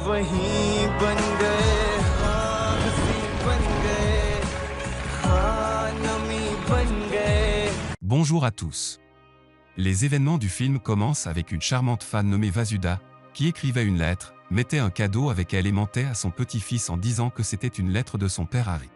वहीं बन गए, हाँ हंसी बन गए, हाँ नमी बन गए. Bonjour à tous. Les événements du film commencent avec une charmante fan nommée Vasuda, qui écrivait une lettre, mettait un cadeau avec elle et mentait à son petit-fils en disant que c'était une lettre de son père Harry.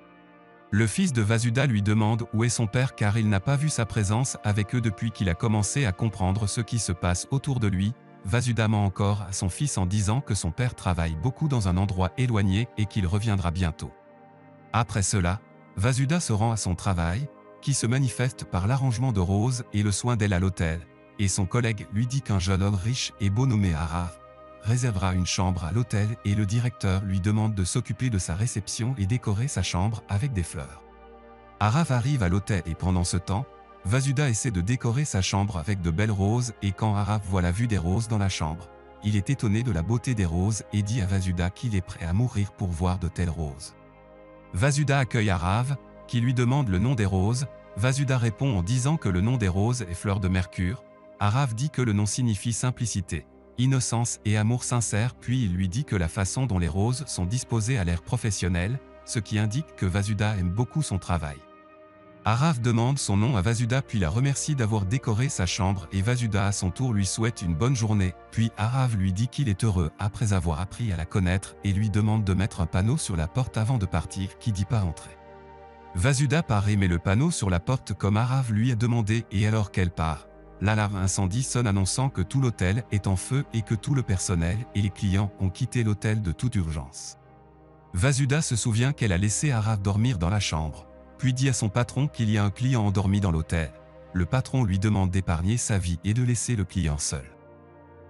Le fils de Vasuda lui demande où est son père car il n'a pas vu sa présence avec eux depuis qu'il a commencé à comprendre ce qui se passe autour de lui. Vasuda ment encore à son fils en disant que son père travaille beaucoup dans un endroit éloigné et qu'il reviendra bientôt. Après cela, Vasuda se rend à son travail, qui se manifeste par l'arrangement de Rose et le soin d'elle à l'hôtel, et son collègue lui dit qu'un jeune homme riche et beau nommé Arav réservera une chambre à l'hôtel et le directeur lui demande de s'occuper de sa réception et décorer sa chambre avec des fleurs. Arav arrive à l'hôtel et pendant ce temps, Vasuda essaie de décorer sa chambre avec de belles roses et quand Arav voit la vue des roses dans la chambre, il est étonné de la beauté des roses et dit à Vasuda qu'il est prêt à mourir pour voir de telles roses. Vasuda accueille Arav, qui lui demande le nom des roses. Vasuda répond en disant que le nom des roses est fleur de mercure. Arav dit que le nom signifie simplicité, innocence et amour sincère, puis il lui dit que la façon dont les roses sont disposées a l'air professionnel, ce qui indique que Vasuda aime beaucoup son travail. Arav demande son nom à Vasuda puis la remercie d'avoir décoré sa chambre et Vasuda à son tour lui souhaite une bonne journée, puis Arav lui dit qu'il est heureux après avoir appris à la connaître et lui demande de mettre un panneau sur la porte avant de partir qui dit pas entrer. Vasuda part et met le panneau sur la porte comme Arav lui a demandé et alors qu'elle part, l'alarme incendie sonne annonçant que tout l'hôtel est en feu et que tout le personnel et les clients ont quitté l'hôtel de toute urgence. Vasuda se souvient qu'elle a laissé Arav dormir dans la chambre, puis dit à son patron qu'il y a un client endormi dans l'hôtel. Le patron lui demande d'épargner sa vie et de laisser le client seul.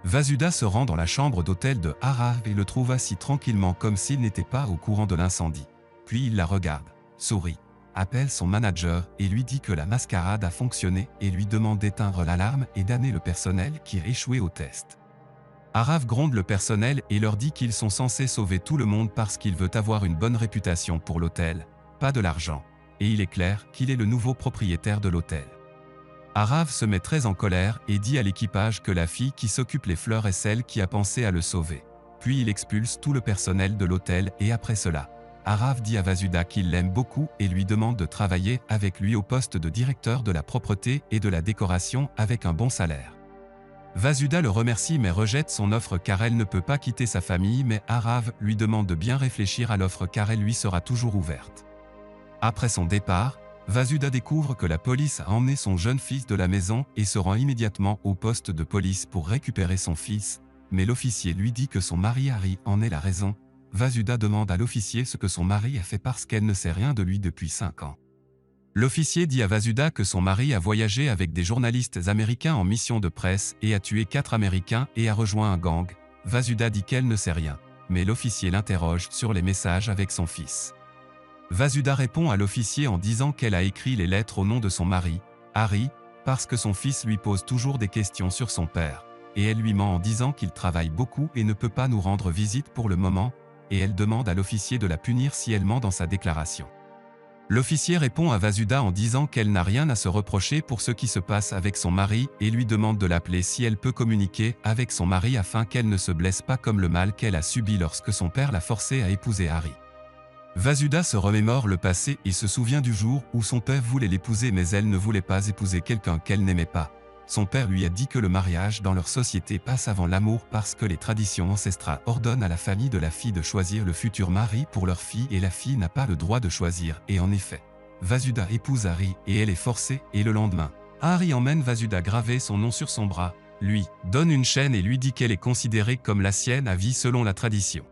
Vasuda se rend dans la chambre d'hôtel de Arav et le trouve assis tranquillement comme s'il n'était pas au courant de l'incendie. Puis il la regarde, sourit, appelle son manager et lui dit que la mascarade a fonctionné et lui demande d'éteindre l'alarme et d'amener le personnel qui a échoué au test. Arav gronde le personnel et leur dit qu'ils sont censés sauver tout le monde parce qu'il veut avoir une bonne réputation pour l'hôtel, pas de l'argent, et il est clair qu'il est le nouveau propriétaire de l'hôtel. Arav se met très en colère et dit à l'équipage que la fille qui s'occupe les fleurs est celle qui a pensé à le sauver. Puis il expulse tout le personnel de l'hôtel et après cela, Arav dit à Vasuda qu'il l'aime beaucoup et lui demande de travailler avec lui au poste de directeur de la propreté et de la décoration avec un bon salaire. Vasuda le remercie mais rejette son offre car elle ne peut pas quitter sa famille mais Arav lui demande de bien réfléchir à l'offre car elle lui sera toujours ouverte. Après son départ, Vasuda découvre que la police a emmené son jeune fils de la maison et se rend immédiatement au poste de police pour récupérer son fils, mais l'officier lui dit que son mari Harry en est la raison. Vasuda demande à l'officier ce que son mari a fait parce qu'elle ne sait rien de lui depuis 5 ans. L'officier dit à Vasuda que son mari a voyagé avec des journalistes américains en mission de presse et a tué 4 Américains et a rejoint un gang. Vasuda dit qu'elle ne sait rien, mais l'officier l'interroge sur les messages avec son fils. Vasuda répond à l'officier en disant qu'elle a écrit les lettres au nom de son mari, Harry, parce que son fils lui pose toujours des questions sur son père, et elle lui ment en disant qu'il travaille beaucoup et ne peut pas nous rendre visite pour le moment, et elle demande à l'officier de la punir si elle ment dans sa déclaration. L'officier répond à Vasuda en disant qu'elle n'a rien à se reprocher pour ce qui se passe avec son mari et lui demande de l'appeler si elle peut communiquer avec son mari afin qu'elle ne se blesse pas comme le mal qu'elle a subi lorsque son père l'a forcée à épouser Harry. Vasuda se remémore le passé et se souvient du jour où son père voulait l'épouser mais elle ne voulait pas épouser quelqu'un qu'elle n'aimait pas. Son père lui a dit que le mariage dans leur société passe avant l'amour parce que les traditions ancestrales ordonnent à la famille de la fille de choisir le futur mari pour leur fille et la fille n'a pas le droit de choisir. Et en effet, Vasuda épouse Harry et elle est forcée et le lendemain, Harry emmène Vasuda graver son nom sur son bras, lui donne une chaîne et lui dit qu'elle est considérée comme la sienne à vie selon la tradition.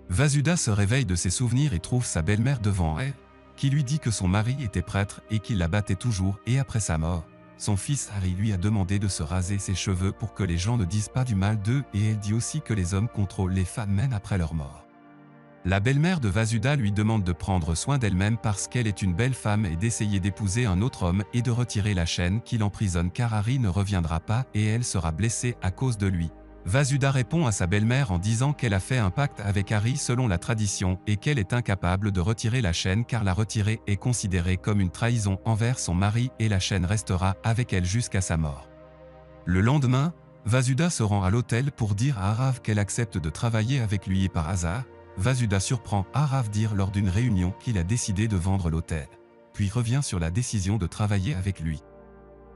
Vasuda se réveille de ses souvenirs et trouve sa belle-mère devant elle, qui lui dit que son mari était prêtre et qu'il la battait toujours et après sa mort, son fils Harry lui a demandé de se raser ses cheveux pour que les gens ne disent pas du mal d'eux et elle dit aussi que les hommes contrôlent les femmes même après leur mort. La belle-mère de Vasuda lui demande de prendre soin d'elle-même parce qu'elle est une belle femme et d'essayer d'épouser un autre homme et de retirer la chaîne qui l'emprisonne car Harry ne reviendra pas et elle sera blessée à cause de lui. Vasuda répond à sa belle-mère en disant qu'elle a fait un pacte avec Harry selon la tradition et qu'elle est incapable de retirer la chaîne car la retirer est considérée comme une trahison envers son mari et la chaîne restera avec elle jusqu'à sa mort. Le lendemain, Vasuda se rend à l'hôtel pour dire à Arav qu'elle accepte de travailler avec lui et par hasard, Vasuda surprend Arav dire lors d'une réunion qu'il a décidé de vendre l'hôtel, puis revient sur la décision de travailler avec lui.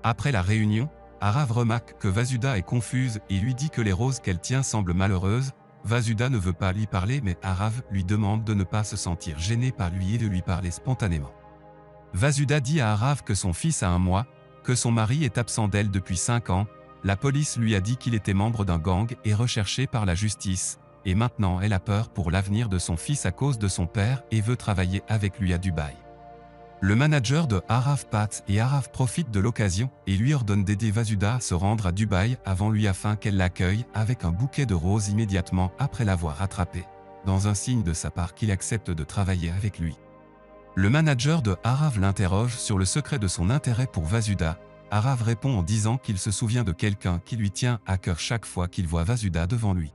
Après la réunion, Arav remarque que Vasuda est confuse et lui dit que les roses qu'elle tient semblent malheureuses. Vasuda ne veut pas lui parler mais Arav lui demande de ne pas se sentir gêné par lui et de lui parler spontanément. Vasuda dit à Arav que son fils a 1 mois, que son mari est absent d'elle depuis 5 ans, la police lui a dit qu'il était membre d'un gang et recherché par la justice, et maintenant elle a peur pour l'avenir de son fils à cause de son père et veut travailler avec lui à Dubaï. Le manager de Arav Pat et Arav profite de l'occasion et lui ordonne d'aider Vasuda à se rendre à Dubaï avant lui afin qu'elle l'accueille avec un bouquet de roses immédiatement après l'avoir rattrapé, dans un signe de sa part qu'il accepte de travailler avec lui. Le manager de Arav l'interroge sur le secret de son intérêt pour Vasuda. Arav répond en disant qu'il se souvient de quelqu'un qui lui tient à cœur chaque fois qu'il voit Vasuda devant lui.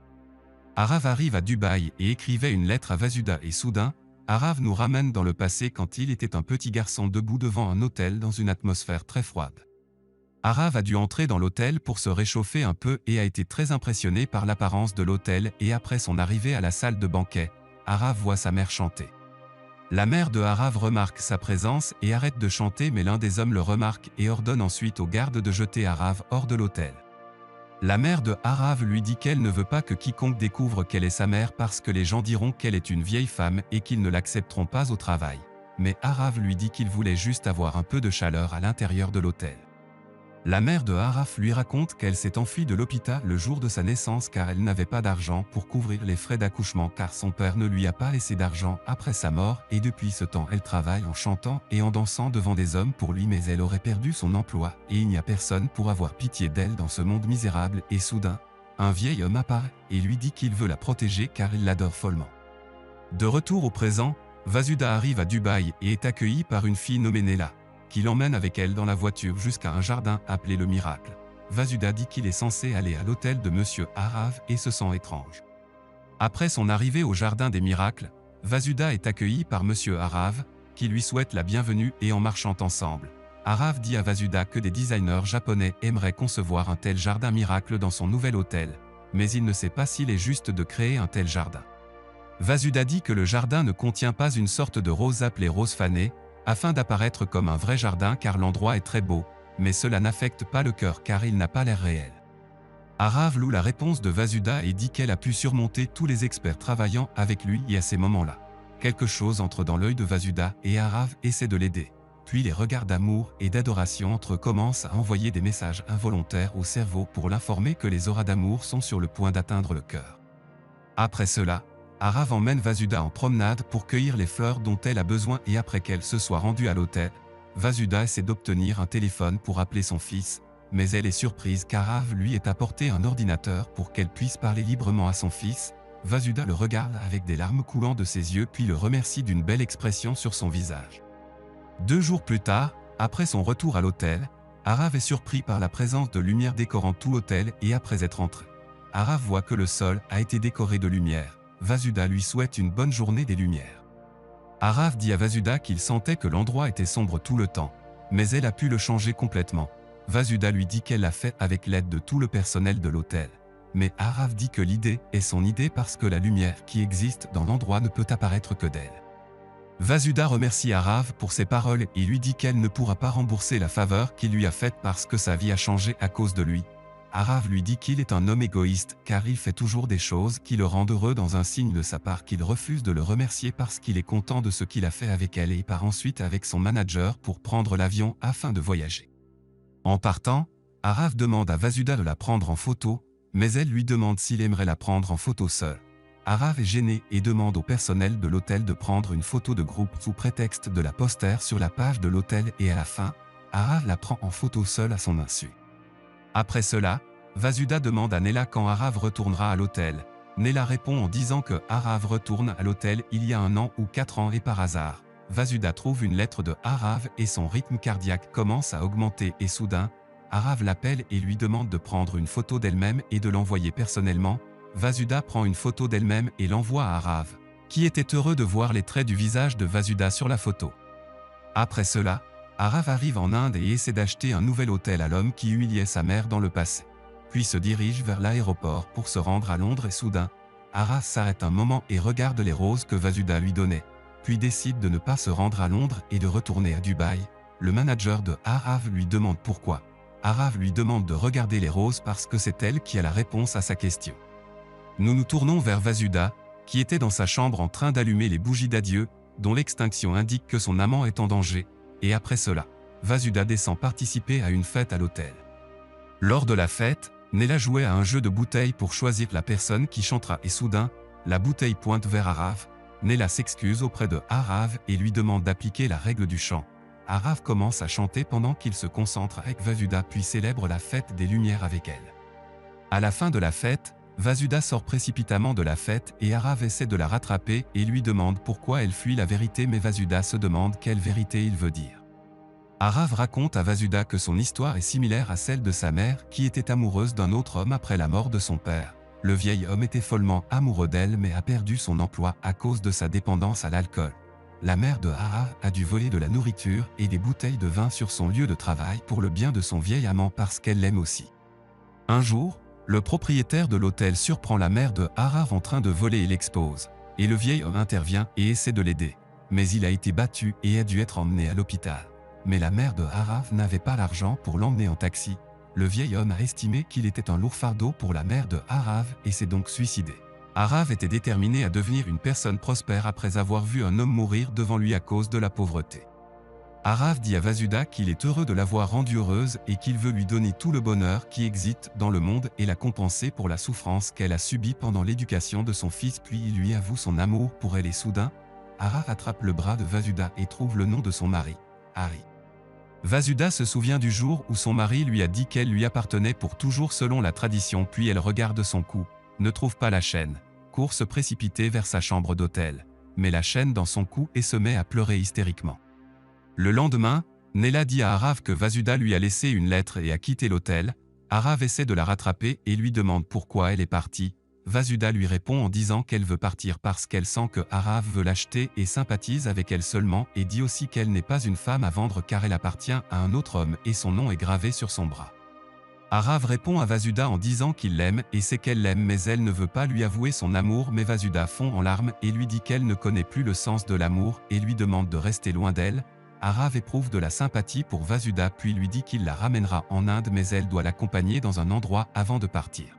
Arav arrive à Dubaï et écrivait une lettre à Vasuda et soudain, Arav nous ramène dans le passé quand il était un petit garçon debout devant un hôtel dans une atmosphère très froide. Arav a dû entrer dans l'hôtel pour se réchauffer un peu et a été très impressionné par l'apparence de l'hôtel et après son arrivée à la salle de banquet, Arav voit sa mère chanter. La mère de Arav remarque sa présence et arrête de chanter mais l'un des hommes le remarque et ordonne ensuite aux gardes de jeter Arav hors de l'hôtel. La mère de Arav lui dit qu'elle ne veut pas que quiconque découvre qu'elle est sa mère parce que les gens diront qu'elle est une vieille femme et qu'ils ne l'accepteront pas au travail. Mais Arav lui dit qu'il voulait juste avoir un peu de chaleur à l'intérieur de l'hôtel. La mère de Arav lui raconte qu'elle s'est enfuie de l'hôpital le jour de sa naissance car elle n'avait pas d'argent pour couvrir les frais d'accouchement car son père ne lui a pas laissé d'argent après sa mort et depuis ce temps elle travaille en chantant et en dansant devant des hommes pour lui mais elle aurait perdu son emploi et il n'y a personne pour avoir pitié d'elle dans ce monde misérable et soudain, un vieil homme apparaît et lui dit qu'il veut la protéger car il l'adore follement. De retour au présent, Vasuda arrive à Dubaï et est accueillie par une fille nommée Nela, qui l'emmène avec elle dans la voiture jusqu'à un jardin appelé le Miracle. Vasuda dit qu'il est censé aller à l'hôtel de Monsieur Arav et se sent étrange. Après son arrivée au jardin des Miracles, Vasuda est accueillie par Monsieur Arav, qui lui souhaite la bienvenue et en marchant ensemble, Arav dit à Vasuda que des designers japonais aimeraient concevoir un tel jardin miracle dans son nouvel hôtel, mais il ne sait pas s'il est juste de créer un tel jardin. Vasuda dit que le jardin ne contient pas une sorte de rose appelée rose fanée, afin d'apparaître comme un vrai jardin car l'endroit est très beau, mais cela n'affecte pas le cœur car il n'a pas l'air réel. Arav loue la réponse de Vasuda et dit qu'elle a pu surmonter tous les experts travaillant avec lui et à ces moments-là. Quelque chose entre dans l'œil de Vasuda et Arav essaie de l'aider. Puis les regards d'amour et d'adoration entre eux commencent à envoyer des messages involontaires au cerveau pour l'informer que les auras d'amour sont sur le point d'atteindre le cœur. Après cela, Arav emmène Vasuda en promenade pour cueillir les fleurs dont elle a besoin et après qu'elle se soit rendue à l'hôtel, Vasuda essaie d'obtenir un téléphone pour appeler son fils, mais elle est surprise qu'Arav lui ait apporté un ordinateur pour qu'elle puisse parler librement à son fils. Vasuda le regarde avec des larmes coulant de ses yeux puis le remercie d'une belle expression sur son visage. 2 jours plus tard, après son retour à l'hôtel, Arav est surpris par la présence de lumière décorant tout l'hôtel et après être entré, Arav voit que le sol a été décoré de lumière. Vasuda lui souhaite une bonne journée des lumières. Arav dit à Vasuda qu'il sentait que l'endroit était sombre tout le temps, mais elle a pu le changer complètement. Vasuda lui dit qu'elle l'a fait avec l'aide de tout le personnel de l'hôtel. Mais Arav dit que l'idée est son idée parce que la lumière qui existe dans l'endroit ne peut apparaître que d'elle. Vasuda remercie Arav pour ses paroles et lui dit qu'elle ne pourra pas rembourser la faveur qu'il lui a faite parce que sa vie a changé à cause de lui. Arav lui dit qu'il est un homme égoïste car il fait toujours des choses qui le rendent heureux dans un signe de sa part qu'il refuse de le remercier parce qu'il est content de ce qu'il a fait avec elle et part ensuite avec son manager pour prendre l'avion afin de voyager. En partant, Arav demande à Vasuda de la prendre en photo, mais elle lui demande s'il aimerait la prendre en photo seul. Arav est gêné et demande au personnel de l'hôtel de prendre une photo de groupe sous prétexte de la poster sur la page de l'hôtel et à la fin, Arav la prend en photo seule à son insu. Après cela, Vasuda demande à Nela quand Arav retournera à l'hôtel. Nela répond en disant que Arav retourne à l'hôtel il y a 1 an ou 4 ans et par hasard. Vasuda trouve une lettre de Arav et son rythme cardiaque commence à augmenter et soudain, Arav l'appelle et lui demande de prendre une photo d'elle-même et de l'envoyer personnellement. Vasuda prend une photo d'elle-même et l'envoie à Arav, qui était heureux de voir les traits du visage de Vasuda sur la photo. Après cela, Arav arrive en Inde et essaie d'acheter un nouvel hôtel à l'homme qui humiliait sa mère dans le passé. puis se dirige vers l'aéroport pour se rendre à Londres et soudain, Arav s'arrête un moment et regarde les roses que Vasudha lui donnait, puis décide de ne pas se rendre à Londres et de retourner à Dubaï. Le manager de Arav lui demande pourquoi. Arav lui demande de regarder les roses parce que c'est elle qui a la réponse à sa question. Nous nous tournons vers Vasudha, qui était dans sa chambre en train d'allumer les bougies d'adieu, dont l'extinction indique que son amant est en danger, et après cela, Vasudha descend participer à une fête à l'hôtel. Lors de la fête, Nela jouait à un jeu de bouteilles pour choisir la personne qui chantera et soudain, la bouteille pointe vers Arav. Nela s'excuse auprès de Arav et lui demande d'appliquer la règle du chant. Arav commence à chanter pendant qu'il se concentre avec Vasudha puis célèbre la fête des lumières avec elle. À la fin de la fête, Vasudha sort précipitamment de la fête et Arav essaie de la rattraper et lui demande pourquoi elle fuit la vérité mais Vasudha se demande quelle vérité il veut dire. Arav raconte à Vasudha que son histoire est similaire à celle de sa mère qui était amoureuse d'un autre homme après la mort de son père. Le vieil homme était follement amoureux d'elle mais a perdu son emploi à cause de sa dépendance à l'alcool. La mère de Arav a dû voler de la nourriture et des bouteilles de vin sur son lieu de travail pour le bien de son vieil amant parce qu'elle l'aime aussi. Un jour, le propriétaire de l'hôtel surprend la mère de Arav en train de voler et l'expose, et le vieil homme intervient et essaie de l'aider. Mais il a été battu et a dû être emmené à l'hôpital. Mais la mère de Arav n'avait pas l'argent pour l'emmener en taxi. Le vieil homme a estimé qu'il était un lourd fardeau pour la mère de Arav et s'est donc suicidé. Arav était déterminé à devenir une personne prospère après avoir vu un homme mourir devant lui à cause de la pauvreté. Arav dit à Vasudha qu'il est heureux de l'avoir rendue heureuse et qu'il veut lui donner tout le bonheur qui existe dans le monde et la compenser pour la souffrance qu'elle a subie pendant l'éducation de son fils puis il lui avoue son amour pour elle et soudain, Arav attrape le bras de Vasudha et trouve le nom de son mari, Hari. Vasudha se souvient du jour où son mari lui a dit qu'elle lui appartenait pour toujours selon la tradition puis elle regarde son cou, ne trouve pas la chaîne, court se précipiter vers sa chambre d'hôtel, met la chaîne dans son cou et se met à pleurer hystériquement. Le lendemain, Nela dit à Arav que Vasudha lui a laissé une lettre et a quitté l'hôtel. Arav essaie de la rattraper et lui demande pourquoi elle est partie. Vasudha lui répond en disant qu'elle veut partir parce qu'elle sent que Arav veut l'acheter et sympathise avec elle seulement et dit aussi qu'elle n'est pas une femme à vendre car elle appartient à un autre homme et son nom est gravé sur son bras. Arav répond à Vasudha en disant qu'il l'aime et sait qu'elle l'aime mais elle ne veut pas lui avouer son amour mais Vasudha fond en larmes et lui dit qu'elle ne connaît plus le sens de l'amour et lui demande de rester loin d'elle. Arav éprouve de la sympathie pour Vasudha puis lui dit qu'il la ramènera en Inde mais elle doit l'accompagner dans un endroit avant de partir.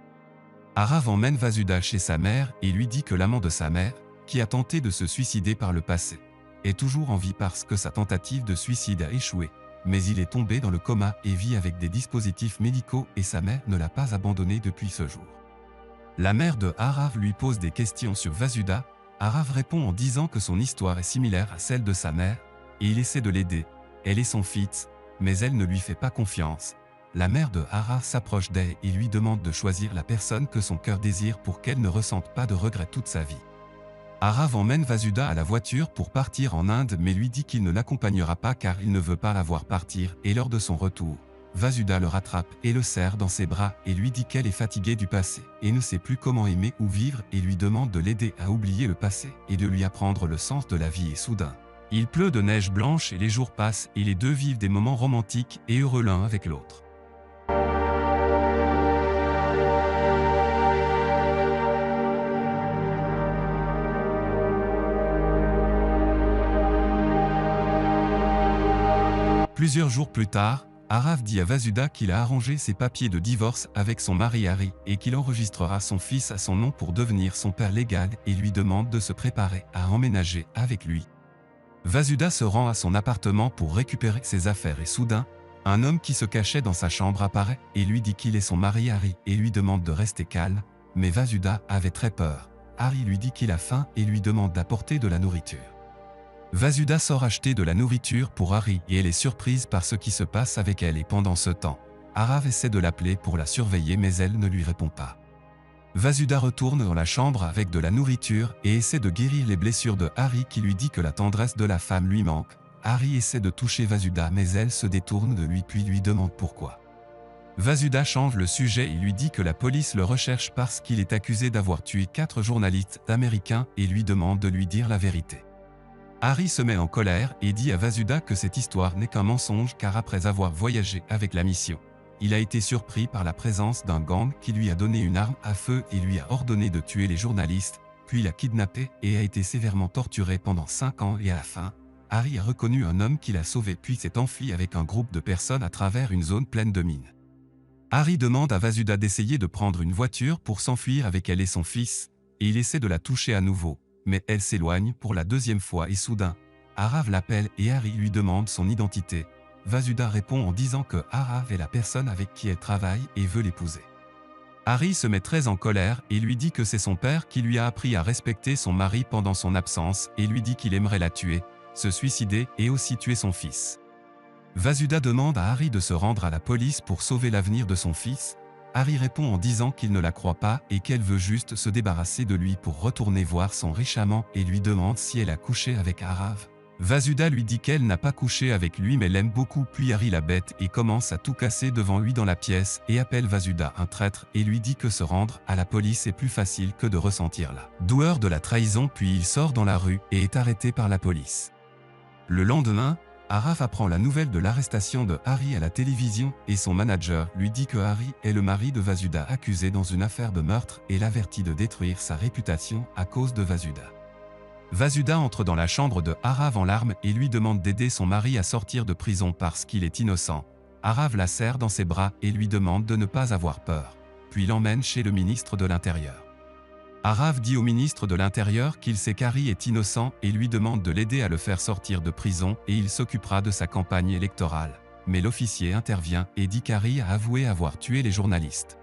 Arav emmène Vasudha chez sa mère et lui dit que l'amant de sa mère, qui a tenté de se suicider par le passé, est toujours en vie parce que sa tentative de suicide a échoué, mais il est tombé dans le coma et vit avec des dispositifs médicaux et sa mère ne l'a pas abandonné depuis ce jour. La mère de Arav lui pose des questions sur Vasudha. Arav répond en disant que son histoire est similaire à celle de sa mère, et il essaie de l'aider, elle est son fils, mais elle ne lui fait pas confiance. La mère de Arav s'approche d'elle et lui demande de choisir la personne que son cœur désire pour qu'elle ne ressente pas de regrets toute sa vie. Arav emmène Vasudha à la voiture pour partir en Inde mais lui dit qu'il ne l'accompagnera pas car il ne veut pas la voir partir et lors de son retour, Vasudha le rattrape et le serre dans ses bras et lui dit qu'elle est fatiguée du passé et ne sait plus comment aimer ou vivre et lui demande de l'aider à oublier le passé et de lui apprendre le sens de la vie et soudain. Il pleut de neige blanche et les jours passent et les deux vivent des moments romantiques et heureux l'un avec l'autre. Plusieurs jours plus tard, Arav dit à Vasudha qu'il a arrangé ses papiers de divorce avec son mari Hari et qu'il enregistrera son fils à son nom pour devenir son père légal et lui demande de se préparer à emménager avec lui. Vasudha se rend à son appartement pour récupérer ses affaires et soudain, un homme qui se cachait dans sa chambre apparaît et lui dit qu'il est son mari Hari et lui demande de rester calme, mais Vasudha avait très peur. Hari lui dit qu'il a faim et lui demande d'apporter de la nourriture. Vasudha sort acheter de la nourriture pour Hari et elle est surprise par ce qui se passe avec elle et pendant ce temps, Arav essaie de l'appeler pour la surveiller mais elle ne lui répond pas. Vasudha retourne dans la chambre avec de la nourriture et essaie de guérir les blessures de Hari qui lui dit que la tendresse de la femme lui manque. Hari essaie de toucher Vasudha mais elle se détourne de lui puis lui demande pourquoi. Vasudha change le sujet et lui dit que la police le recherche parce qu'il est accusé d'avoir tué 4 journalistes américains et lui demande de lui dire la vérité. Hari se met en colère et dit à Vasudha que cette histoire n'est qu'un mensonge car après avoir voyagé avec la mission, il a été surpris par la présence d'un gang qui lui a donné une arme à feu et lui a ordonné de tuer les journalistes, puis l'a kidnappé et a été sévèrement torturé pendant 5 ans et à la fin, Harry a reconnu un homme qui l'a sauvé puis s'est enfui avec un groupe de personnes à travers une zone pleine de mines. Harry demande à Vasuda d'essayer de prendre une voiture pour s'enfuir avec elle et son fils, et il essaie de la toucher à nouveau, mais elle s'éloigne pour la 2e fois et soudain, Arav l'appelle et Harry lui demande son identité. Vasuda répond en disant que Arav est la personne avec qui elle travaille et veut l'épouser. Harry se met très en colère et lui dit que c'est son père qui lui a appris à respecter son mari pendant son absence et lui dit qu'il aimerait la tuer, se suicider et aussi tuer son fils. Vasuda demande à Harry de se rendre à la police pour sauver l'avenir de son fils. Harry répond en disant qu'il ne la croit pas et qu'elle veut juste se débarrasser de lui pour retourner voir son riche amant et lui demande si elle a couché avec Arav. Vasuda lui dit qu'elle n'a pas couché avec lui mais l'aime beaucoup puis Harry la bête et commence à tout casser devant lui dans la pièce et appelle Vasuda un traître et lui dit que se rendre à la police est plus facile que de ressentir la douleur de la trahison puis il sort dans la rue et est arrêté par la police. Le lendemain, Arav apprend la nouvelle de l'arrestation de Harry à la télévision et son manager lui dit que Harry est le mari de Vasuda accusé dans une affaire de meurtre et l'avertit de détruire sa réputation à cause de Vasuda. Vasuda entre dans la chambre de Arav en larmes et lui demande d'aider son mari à sortir de prison parce qu'il est innocent. Arav la serre dans ses bras et lui demande de ne pas avoir peur, puis l'emmène chez le ministre de l'Intérieur. Arav dit au ministre de l'Intérieur qu'il sait qu'Harry est innocent et lui demande de l'aider à le faire sortir de prison et il s'occupera de sa campagne électorale. Mais l'officier intervient et dit qu'Harry a avoué avoir tué les journalistes.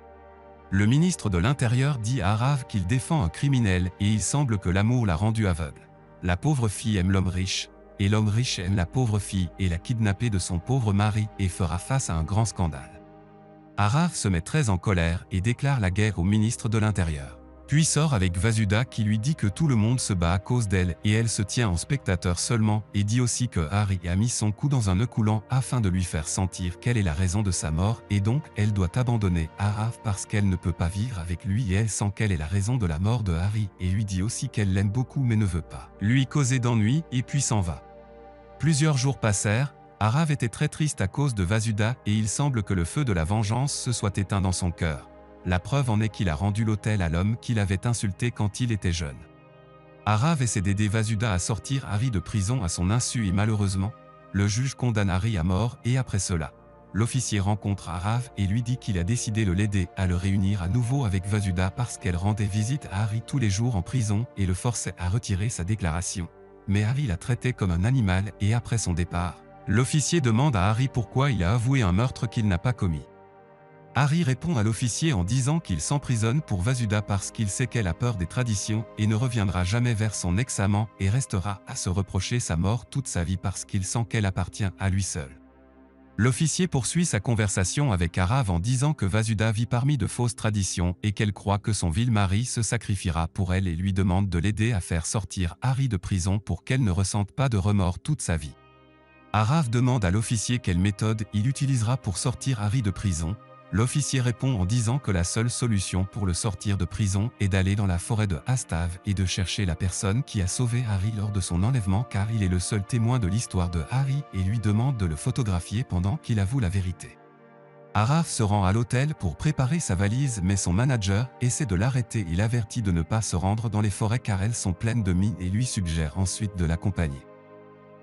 Le ministre de l'Intérieur dit à Arav qu'il défend un criminel et il semble que l'amour l'a rendu aveugle. La pauvre fille aime l'homme riche, et l'homme riche aime la pauvre fille et l'a kidnappée de son pauvre mari et fera face à un grand scandale. Arav se met très en colère et déclare la guerre au ministre de l'Intérieur. Puis sort avec Vasuda qui lui dit que tout le monde se bat à cause d'elle et elle se tient en spectateur seulement et dit aussi que Harry a mis son cou dans un nœud coulant afin de lui faire sentir quelle est la raison de sa mort et donc elle doit abandonner Arav parce qu'elle ne peut pas vivre avec lui et elle sent quelle est la raison de la mort de Harry et lui dit aussi qu'elle l'aime beaucoup mais ne veut pas lui causer d'ennui et puis s'en va. Plusieurs jours passèrent, Arav était très triste à cause de Vasuda et il semble que le feu de la vengeance se soit éteint dans son cœur. La preuve en est qu'il a rendu l'hôtel à l'homme qu'il avait insulté quand il était jeune. Arav essaie d'aider Vasuda à sortir Harry de prison à son insu et malheureusement, le juge condamne Harry à mort et après cela, l'officier rencontre Arav et lui dit qu'il a décidé de l'aider à le réunir à nouveau avec Vasuda parce qu'elle rendait visite à Harry tous les jours en prison et le forçait à retirer sa déclaration. Mais Harry l'a traité comme un animal et après son départ, l'officier demande à Harry pourquoi il a avoué un meurtre qu'il n'a pas commis. Harry répond à l'officier en disant qu'il s'emprisonne pour Vasuda parce qu'il sait qu'elle a peur des traditions et ne reviendra jamais vers son ex-amant et restera à se reprocher sa mort toute sa vie parce qu'il sent qu'elle appartient à lui seul. L'officier poursuit sa conversation avec Arav en disant que Vasuda vit parmi de fausses traditions et qu'elle croit que son vil mari se sacrifiera pour elle et lui demande de l'aider à faire sortir Harry de prison pour qu'elle ne ressente pas de remords toute sa vie. Arav demande à l'officier quelle méthode il utilisera pour sortir Harry de prison. L'officier répond en disant que la seule solution pour le sortir de prison est d'aller dans la forêt de Hastav et de chercher la personne qui a sauvé Harry lors de son enlèvement car il est le seul témoin de l'histoire de Harry et lui demande de le photographier pendant qu'il avoue la vérité. Arav se rend à l'hôtel pour préparer sa valise mais son manager essaie de l'arrêter et l'avertit de ne pas se rendre dans les forêts car elles sont pleines de mines et lui suggère ensuite de l'accompagner.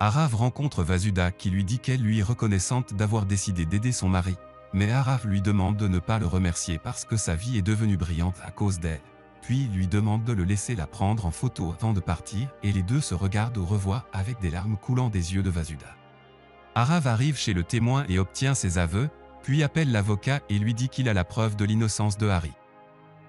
Arav rencontre Vasuda qui lui dit qu'elle lui est reconnaissante d'avoir décidé d'aider son mari. Mais Arav lui demande de ne pas le remercier parce que sa vie est devenue brillante à cause d'elle. Puis il lui demande de le laisser la prendre en photo avant de partir et les deux se regardent au revoir avec des larmes coulant des yeux de Vasuda. Arav arrive chez le témoin et obtient ses aveux, puis appelle l'avocat et lui dit qu'il a la preuve de l'innocence de Harry.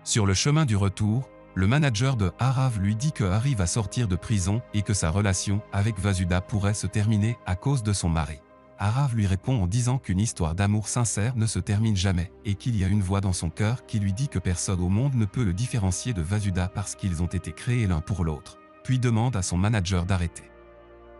Sur le chemin du retour, le manager de Arav lui dit que Harry va sortir de prison et que sa relation avec Vasuda pourrait se terminer à cause de son mari. Arav lui répond en disant qu'une histoire d'amour sincère ne se termine jamais et qu'il y a une voix dans son cœur qui lui dit que personne au monde ne peut le différencier de Vasuda parce qu'ils ont été créés l'un pour l'autre, puis demande à son manager d'arrêter.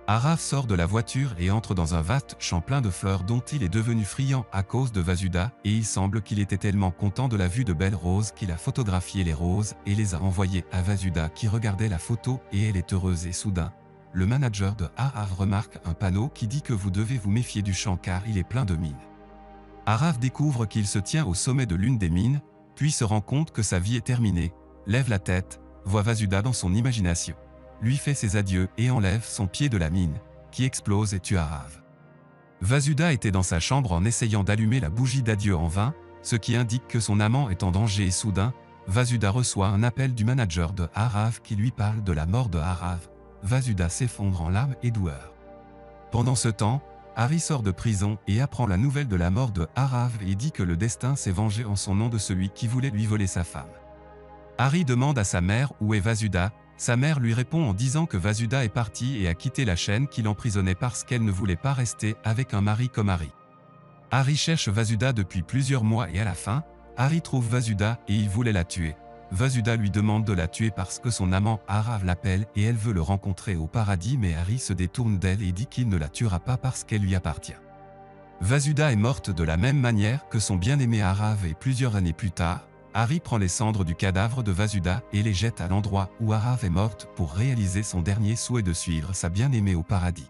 Arav sort de la voiture et entre dans un vaste champ plein de fleurs dont il est devenu friand à cause de Vasuda et il semble qu'il était tellement content de la vue de belles roses qu'il a photographié les roses et les a envoyées à Vasuda qui regardait la photo et elle est heureuse et soudain. Le manager de Arav remarque un panneau qui dit que vous devez vous méfier du champ car il est plein de mines. Arav découvre qu'il se tient au sommet de l'une des mines, puis se rend compte que sa vie est terminée, lève la tête, voit Vasuda dans son imagination, lui fait ses adieux et enlève son pied de la mine, qui explose et tue Arav. Vasuda était dans sa chambre en essayant d'allumer la bougie d'adieu en vain, ce qui indique que son amant est en danger et soudain, Vasuda reçoit un appel du manager de Arav qui lui parle de la mort de Arav. Vasuda s'effondre en larmes et douleur. Pendant ce temps, Hari sort de prison et apprend la nouvelle de la mort de Arav et dit que le destin s'est vengé en son nom de celui qui voulait lui voler sa femme. Hari demande à sa mère où est Vasuda. Sa mère lui répond en disant que Vasuda est partie et a quitté la chaîne qui l'emprisonnait parce qu'elle ne voulait pas rester avec un mari comme Hari. Hari cherche Vasuda depuis plusieurs mois et à la fin, Hari trouve Vasuda et il voulait la tuer. Vasuda lui demande de la tuer parce que son amant Arav l'appelle et elle veut le rencontrer au paradis, mais Hari se détourne d'elle et dit qu'il ne la tuera pas parce qu'elle lui appartient. Vasuda est morte de la même manière que son bien-aimé Arav et plusieurs années plus tard, Hari prend les cendres du cadavre de Vasuda et les jette à l'endroit où Arav est morte pour réaliser son dernier souhait de suivre sa bien-aimée au paradis.